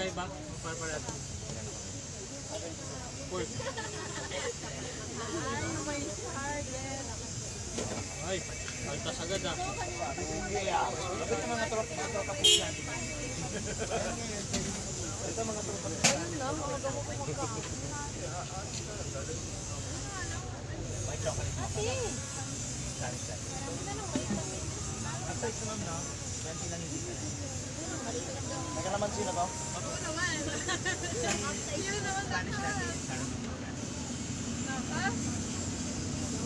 magkaiba? Para. Pork. May target. Ay, altas agad ah. Bakit yung mga tropa po yan? Ito mga tropa. Ayun lang, mga gamo ko magkakain. May chocolate mo. Ate! Sari-sari. Ang size naman no? 20 lang hindi ka. Nagkalamansin ako? Oo naman. Yun naman ako. Naka?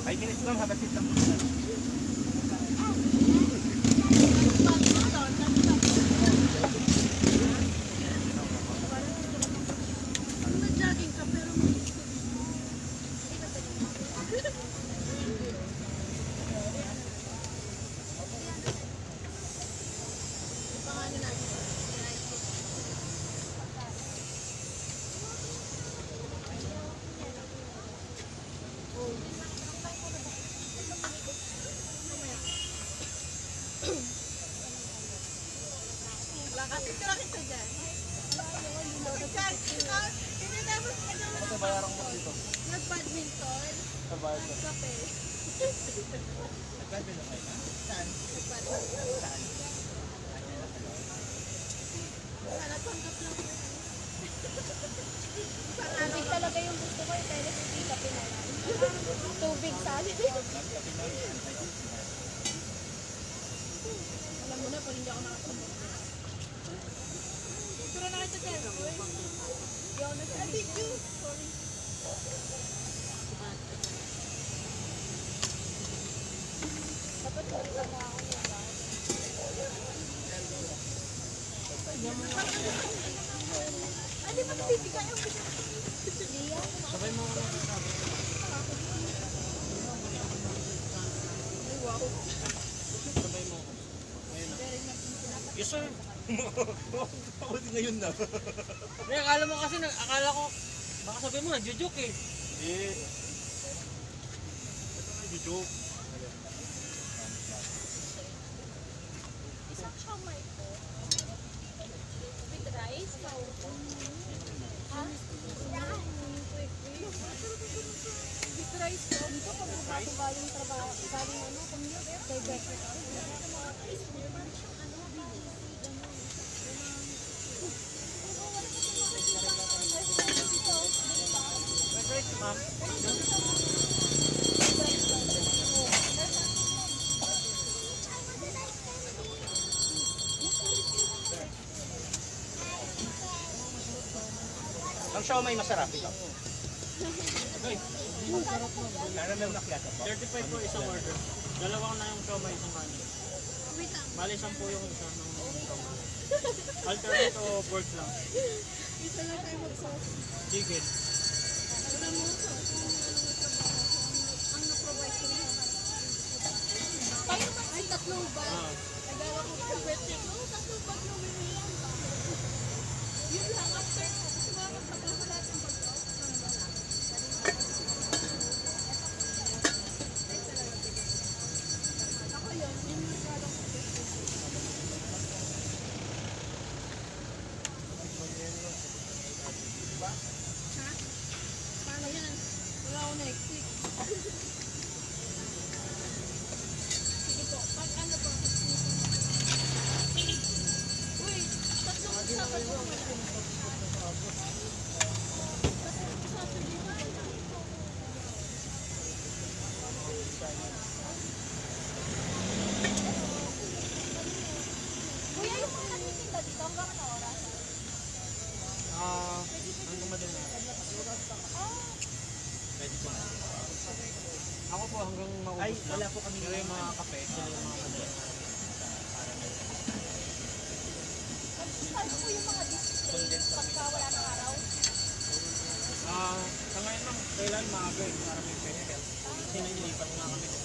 5 minutes lang, habasit lang. Nag-jogging ka pero kasi tira kita dyan. Hindi tapos Ito bayarang mo dito. nag-badminton. Sa bayar ko. Nagkape. Nagkabilo kayo na? Saan? Nagpadminton. Saan? Sana tanggap lang ko. Tubig talaga yung gusto ko. Pero hindi kape na lang. Tubig sa akin. Alam mo na, pag hindi ako nakatulog. Pero nakita dyan ako eh. Hindi ako nag-video. Sorry. Dapat sorry ka na ako niya ba? Ah, di ba nabibigay ang bigay? Liya? Sabay mo ako ng sabi. Ay, wow. Sabay mo ako. Ayun na. Very much pinapakita. Yes sir. Ako din ngayon na. Hindi, akala mo kasi, akala ko, baka sabi mo, nagjo-joke eh. Eh. Ito nga joke. Isang siomay po. With rice? Ha? With rice po? Dito pag ako galing trabaho, galing ano, commute, kay Becky. Right, ma'am. Ang siomay masarap ito. Okay. Caramel macchiato po. 35 po isang order. Dalawang na yung siomay, isang kanin. Wait lang. Bali, 10 po yung isa ng siomay. Alternate o pork lang? Isa lang tayo mag-sauce. Chicken. Alam mo, ang na-provide ko niya. Ay, tatlong ba? Ah. Nagala ko sa birthday ko, tatlong bag yung biniyan. Yun lang, after, sumamat pa ko lahat ng bag-out. Ako yun, yun yung kalong ko. Ha? Paano yan? Wala ako Netflix. Sige po, pag ano po? Uy, tatlong usapan mo wala. Tatlong usapan din wala. Kuya, yung mga nagtitinda dito, hanggang ano oras? Ang gumadin na. Pwede po. Ako po hanggang maubos Ay, lang. wala po kami Pero yung mga kape, sila yung mga kape. Start po yung mga display pagka wala ng araw. Sa ngayon lang, kailan maaga eh, para may festival. Kasi nailipat na kami. So,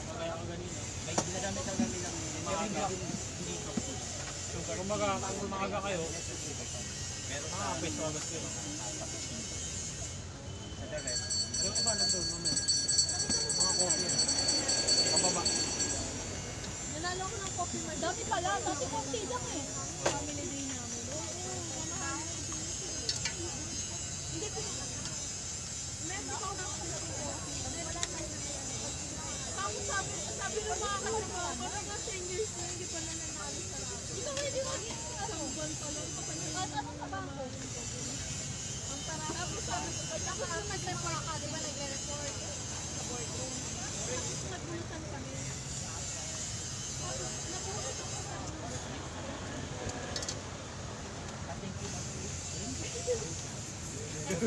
kagaya ko ganina. May ginagamit ang kami lang. Maaga. Dito. So, kumbaga, kung maaga kayo, mga apeso agad kayo. Sa the rest. Yung iba nandun, mamaya. Mga coffee. Pababa. Nanalo ko ng coffee mart. Dati pala, dati konti lang eh. Family day namin. Oo, sabi ko, tapos nung nag-report ka, di ba nag-report sa boardroom? Tapos nagbunutan kami. Tapos nabuhat ako sa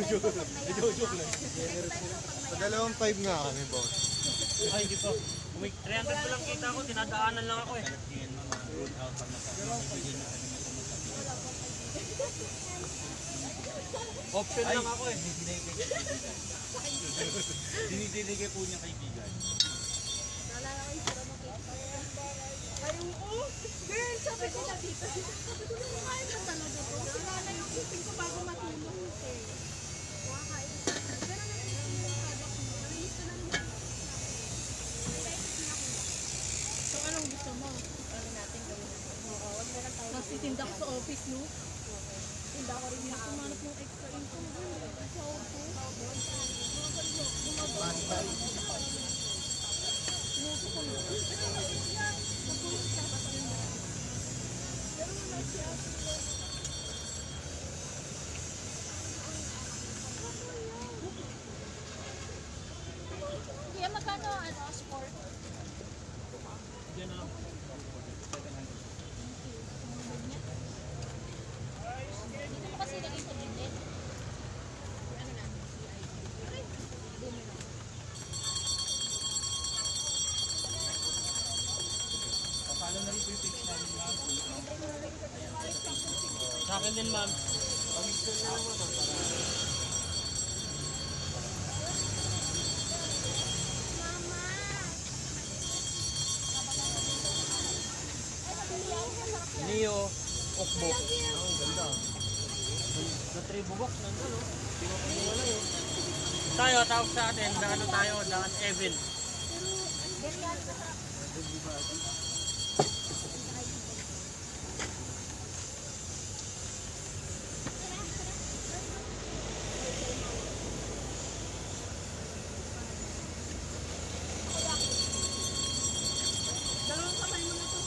Joke lang. Sa dalawang 5 nga kami, boss. Ay, hindi po. 300 pa lang kita ko, tinadaanan lang ako eh. Option lang ako eh. Dinidinigay po niya kaibigan. naalala ko yung sila ng cake. Ay, oo. Girl, sabi ko na dito. Sabi ko, kumakain ka talaga to. Sinala yung cooking ko bago matulog eh. Kumakain ka. Pero naisip ko yung product mo. Narinis ko na naman. So, anong gusto mo? Ano natin gawin natin? Oo, wag mo lang tayo. Tapos titinda ko sa office, no? Tinda ko rin yung kumanap ng extra income. Sa office. Kaya magkano sport? Yan na lang. Dito mo kasi lagay sa gilid. Ano na? Dumi na. Papalo na rin po yung page namin, ma'am. Sa akin din ma'am. Mama! Neo Okbo. Ang ganda. Na tribo box nandun no. Hindi ko wala yun. Tayo, tawag sa atin, daan tayo, daan Evan. Dalawang kamay mo na to.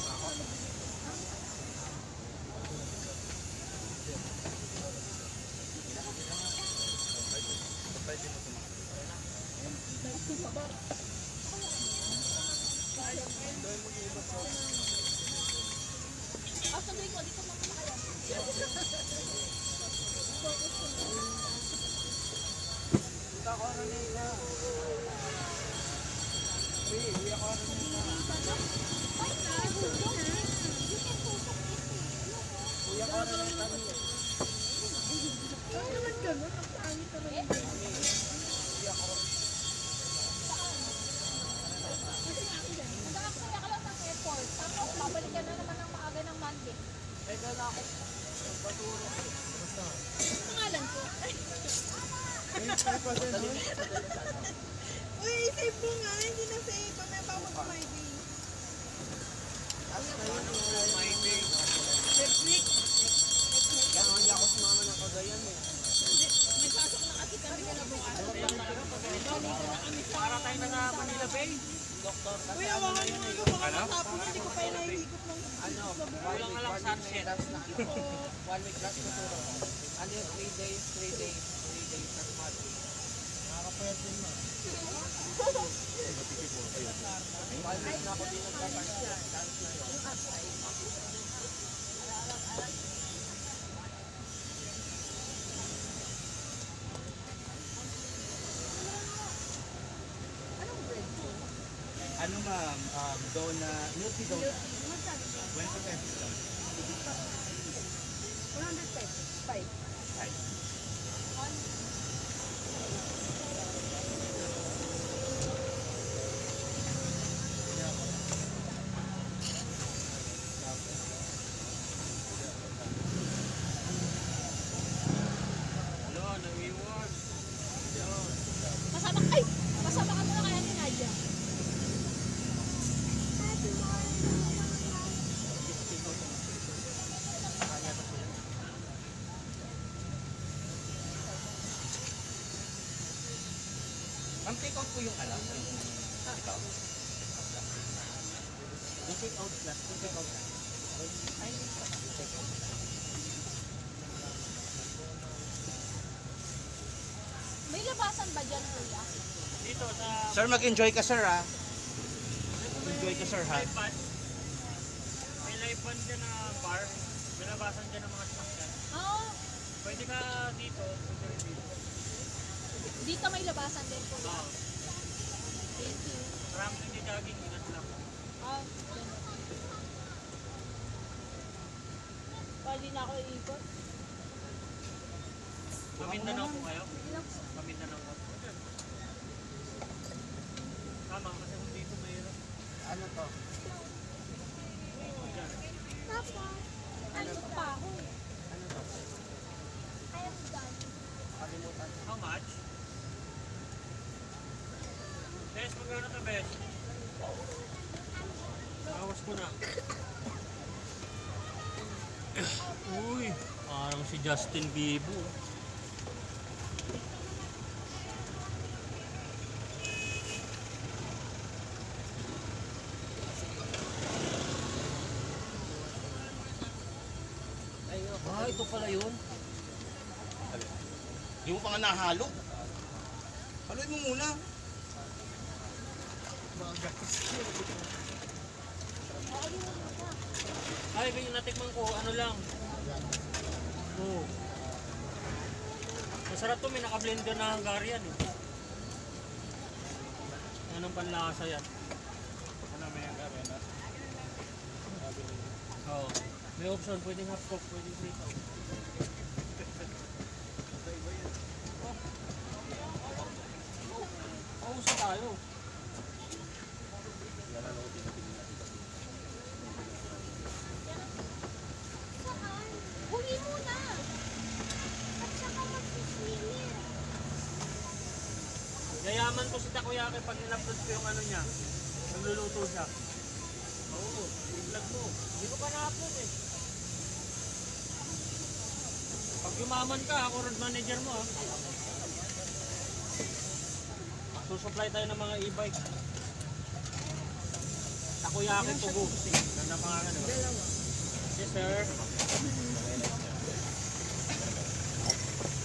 Ah, sandali ko, dito mo kaya. Ano naman ganun? Ang pangit talaga. Nag-aaksaya ka lang ng airport, tapos babalik ka na naman ng maaga ng Monday. Pangalan ko. Uy, save mo nga. Hindi na save. Mamaya pa ako mag-Friday. Netflix. May pasok na kasi kami ka na bukas. Para tayo na sa Manila Bay. Uy, awakan mo nga kung makakatapos. Hindi ko pa yung nahihigop ng Kulang na lang sunset. 1 week last na turo. Ano yung 3 days, 3 days, 3 days, tas month. Nakakapayat din mo. 1 week na ako din nagpapansin. Tapos na yun. Ano ma'am, dona, milky donut. 20 pesos lang. 105. Ay. Hello, nag-iwan. Kasama ka muna kaya ni Nadia. Ma'am, take out po yung alam. Take out. Yung take out plus, yung take out na. Ay, take out. labasan ba dyan, kuya? Dito sa Sir, mag-enjoy ka, sir, ha? Enjoy ka, sir, ha? live band. May live band dyan na bar. Binabasan dyan ng mga sasakyan. Oo. Pwede ka dito. Pwede rin dito. Dito may labasan din, kuya. Oo. Thank you. Marami nang jogging. Ingat lang. Ah, dyan. Pwede na ako iikot. Pamindanao po kayo? Ilang Pamindanao po. Tama kasi kung dito mayroon. Ano to? Papa, ano pa ako? Ano to? I am done. Kalimutan. How much? Bes, magkano to, Bes? Bawas ko na. Uy, parang si Justin Bieber. Ah, ito pala yun. Hindi mo pa nga nahalo. Haluin mo muna. Ay, yung natikman ko, ano lang. Oo. Masarap to, may naka-blender na Hungarian eh. Anong panlasa yan? Ano may Hungarian na? Oo. May option, pwedeng half cook, pwedeng frito. Pauso tayo. Saan? Huli muna. At saka magsiswimming. Yayaman ko si Takoyaki pag in-upload ko yung ano niya. Nagluluto siya. Oo, i-vlog mo. Hindi ko pa na-upload eh. Pag yumaman ka, ako road manager mo ah. Susupply tayo ng mga e-bike. Takoyaki Tugu. Ganda pangalan, di ba? Yes, sir.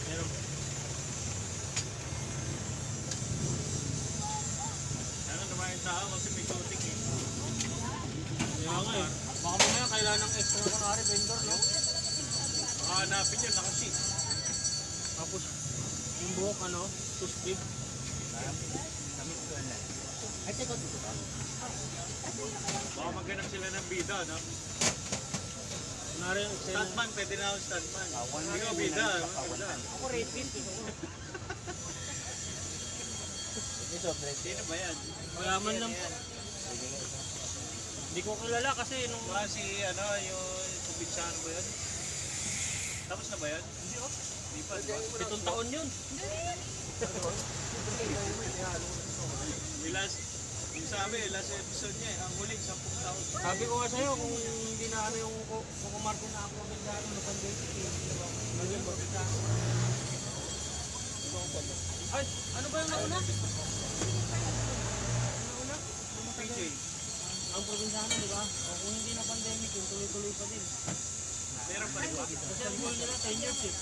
Meron. Ano naman yung tao kasi may shooting eh. Kaya nga eh. Baka mamaya kailangan ng extra kunwari vendor, no? Baka hanapin yun, naka-seat. Tapos yung buhok, ano, toothpick. Ay, teka, dito ka. Baka maghanap sila ng bida, no? Kunwari, stuntman, pwede na ako stuntman. Hindi ko bida, bida. Ako rapist. Ito, break. Sino ba yan? Mayaman lang po. Hindi ko kilala kasi nung... si, ano, yung kubinsano ba yun? Tapos na ba yan? Hindi oh. Hindi pa, di ba? 7 taon yun. Yung sabi, last episode niya, ang huling 10 taon. Sabi ko nga sa'yo, kung hindi na ano yung kukumarte na ako ng gandaro na pandemic, naging bagay. Ay, ano ba yung nauna? Nauna? PJ. Ang probinsyano, di ba? O kung hindi na pandemic, yung tuloy-tuloy pa din. Meron pa rin ba? Kasi ang goal nila 10 years eh.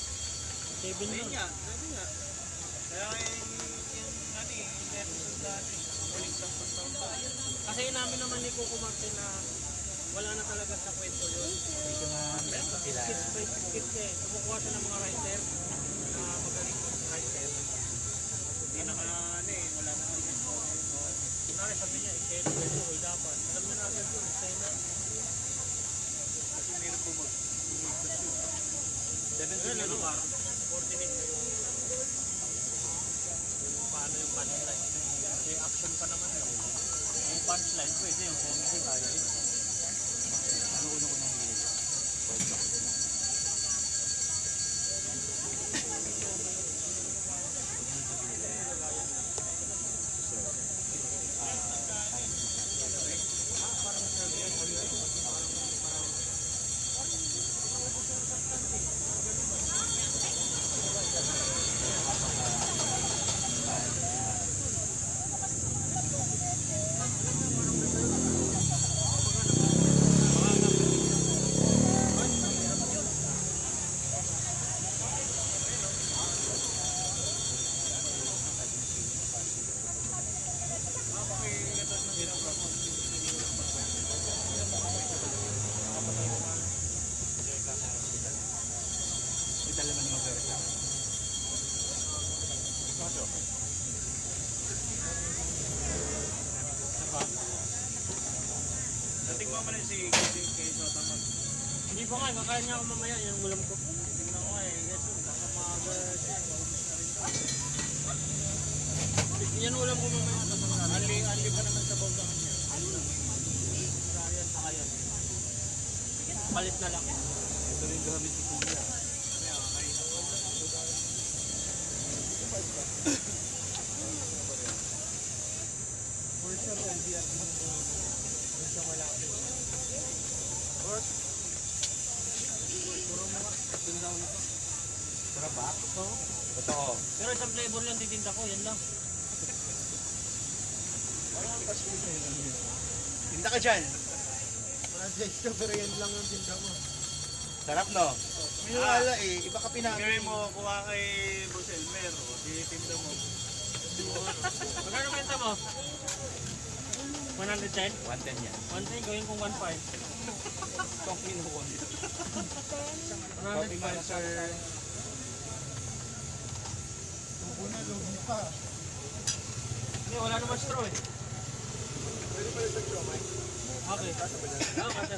7 years. Sabi nga. Kaya yung episode dati, huling 10 taon pa. Kasi namin naman ni Coco Martin na wala na talaga sa kwento yun. Dito nga sila. Skits by skits eh. Kumukuha siya ng mga writer na magaling writer. Hindi na ano eh, wala na kami. Kunwari sabi niya, i-share ko ito, dapat. Alam na agad yun, sa'yo na. Kasi meron po mag-umigas yun. 17 ano, parang 40 minutes. Paano yung punchline? May action pa naman yun. Yung punchline, pwede yung comedy, kaya yun. Ano uno ko nang hilig? Capital naman yung magre-reklamo. Natingnan mo rin si kay Sotamag. Hindi pa nga, kakain niya ako mamaya yung ulam ko. Tingnan ko eh, yes, baka maaga siya, maubos na rin to. Yan ulam ko mamaya. Ali pa naman sa bawang niya. Ryan, saka yan. Palit na lang. Ito rin gamit ni Kuya. For sure, LDR mo. Doon sa malapit. Puro mga tindaw nito. Sarap ba? Oo. Totoo. Pero isang flavor lang titinda ko, yan lang. Tinda ka dyan. Project ka, pero yan lang yung tinda mo. Sarap no? May wala eh. Iba ka pinamili. Gawin mo, kuha kay Boss Elmer, o tinitinda mo. Magkano benta mo? 110? 110 yan. 110, gawin kong 1.5. Itong kinuha. 105, sir. Tubo na, lugi pa. Hindi, wala naman straw eh. Pwede pala sa straw, Mike? Okay. Oo, kasi.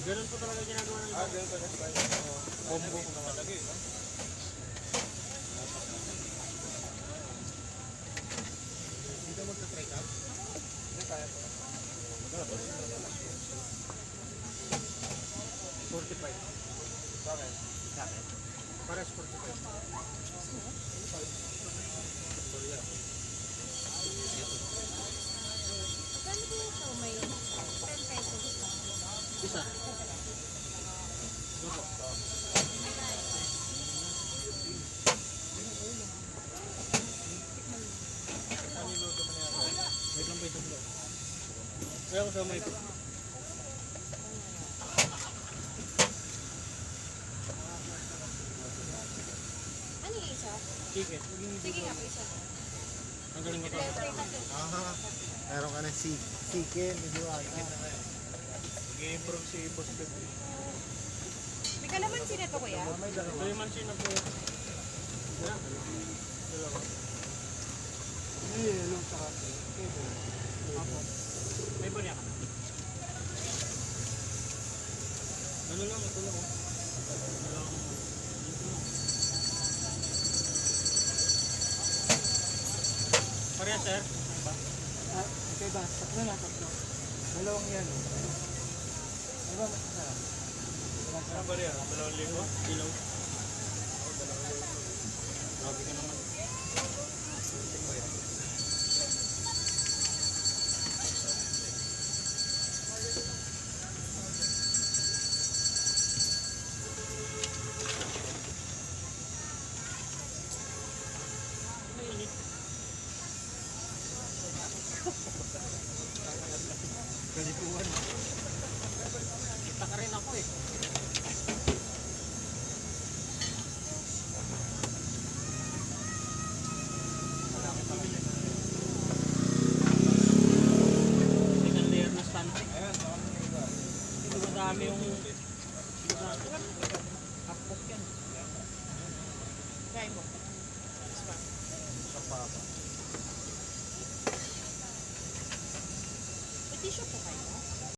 Ganun po talaga ginagawa ng iba. Ganun pa na combo ko naman lagi, no? Dito magta-try ka? Hindi, kaya ko. 45. Bakit? Pares 45. Magkano po yung siomay? 10 pesos lang. Isa. Ito po. Wait lang, wait lang. Kaya ko sa may po. Ano yung isa? Chicken. Sige nga po isa. Ang galing ko to. Try natin. Aha. Meron ka ng chicken, hindi mo ata. Nag-improve si Boss Beb. May kalamansi na to kuya? Ito yung mansin na po. Yan. Dalawa. Hello, tsaka. Apo. May barya ka na. Ano lang, ito lang. Ano lang. Pareha, sir. Ano ba? Okay ba? Tatlo na, tatlo. Dalawang yan. Diba mas masarap? Ano barya? 2,000? Ilaw. Grabe ka naman. Mainit. Kalikuan. Kita ka rin ako eh. Wala akong pamilya. Second layer na stunting. Ayan, baka may iba. Ito madami yung hapok yan. Try mo.